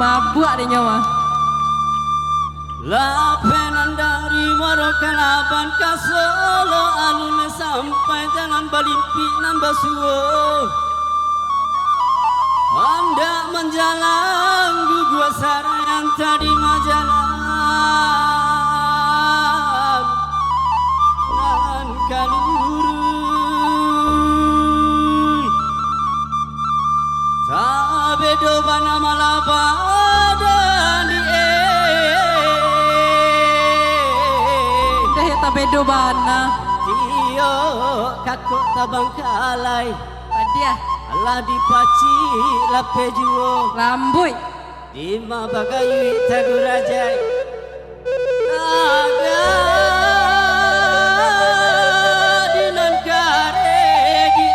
Mabuk deh nyawa. Lapenan dari Marokalaban ke Solo alun sampai jalan Balimpi nambah suwo. Hendak menjalan gua sarayan tadi majalan dan kalurun tabedo bana malabadan di Dah ya tabedo bana. Tio kakok tabangkalai Adia Allah dipaci lape juo rambut. Dima bagayu tagurajai aga dinan karegi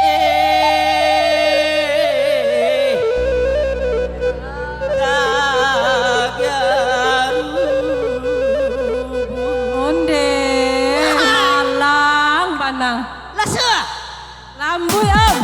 Onde alang banang. Lasa Rambut om.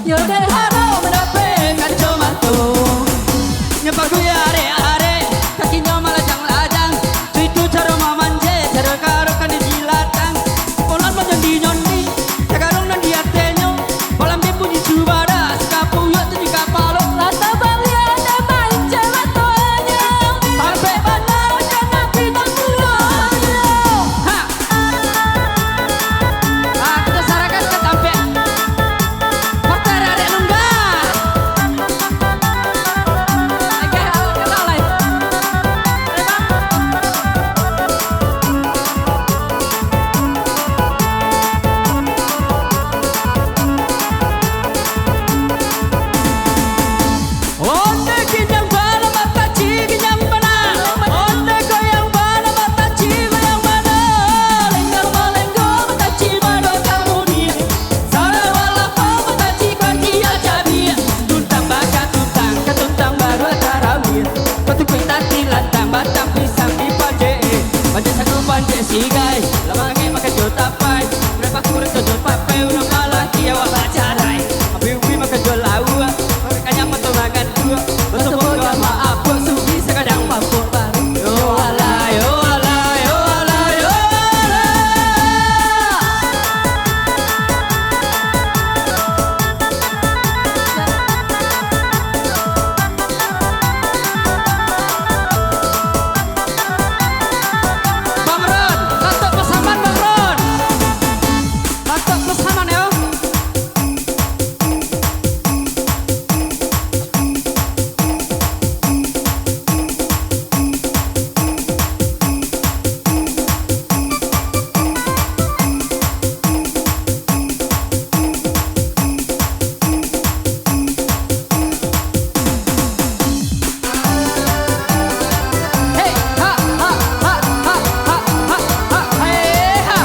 Yo deh harap Kan cuma tuh nyepak gue are kakinya malah lajang itu cara mamanje cara karo kan dijilatang polan menyondi nyondi tagarong nan diatenyo polan bipu di subara sekapu yo tuh di kapalo Lata balia ada main cewek toanya Parpe Banau jangan pinang pulang ha kita sarakan ke tampe hotel ada nunggal Oke, kita lain Onde kinyang bala mata ci kinyang bana Onde goyang bala mata ci goyang bana Lenggang malenggo mata ci mado kamu dia Sara wala pa mata ci kaki ajabi Tuntang baka tuntang ketuntang baru tarawih Petukui tati lantang batang pisang di panje Panje saku panje sigai Lamange makan jota pai Berapa kurang sodot papai Unang malah kia wala carai Api-upi makan jola ua Makanya matunangan dua Bertemu gak maaf Buat sugi sekadang papuk baru Yo ala yo ala yo ala yo ala Bang Ron, lantuk pesaman Bang Ron Lantuk pesaman yo Hey ha ha ha ha ha ha ha hey ha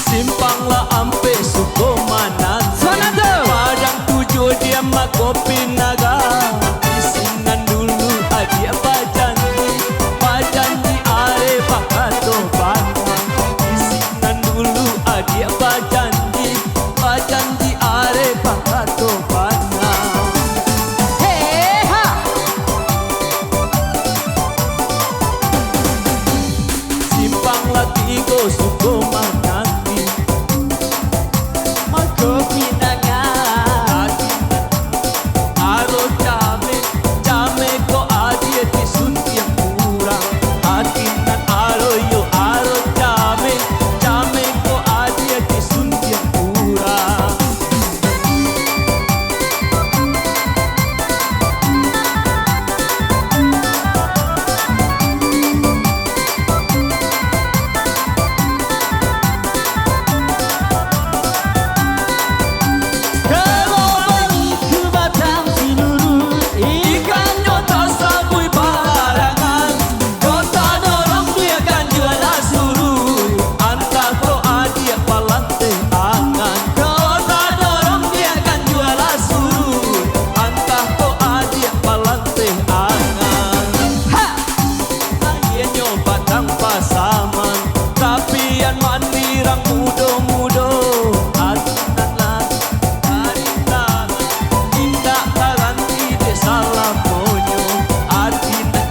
Simpanglah ampe Sukomanan Sana tuh Padang tujuh dia mak kopi naga Isingan dulu adia Pajanji are pakato bana Isingan dulu adia Pajanji are pakato bana hey ha Simpanglah tigo Sukomanan Kopi nangan Aro jame ko adie ti suntiang kurang Atinan aro yo aro jame ko adie ti suntiang kurang Kelobangi ke batang sinuru Ikan nyota sabui barangan Kota dorong dia kan jual surui Antah ko adie palante angan Kota dorong dia kan jual surui Antah ko adie palante angan Ha Ayen nyoba tanpa saman Tapi yang mandirang mudo-mudo Atinan lagi Harintalan Tindak taranti de salah monyo Atinan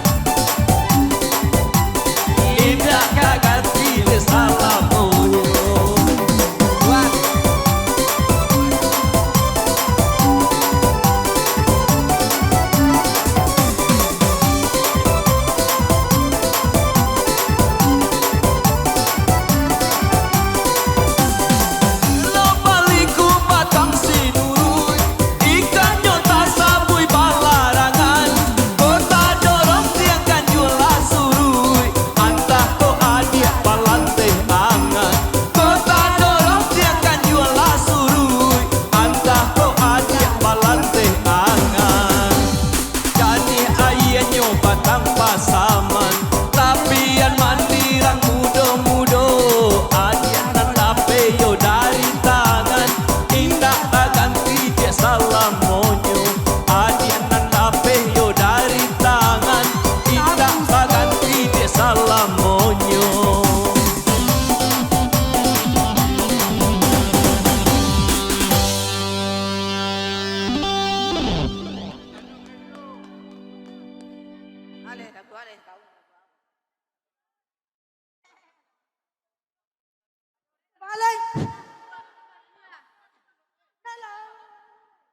Tindak kaganti de salah monyo Wah Lo baliku batang sinurui Ikan nyota sabui balarangan Kota dorong tiang kan jual surui Antah ko adia palante angan Kota dorong tiang kan jual surui Antah ko adia palante angan Jani ayenyo batang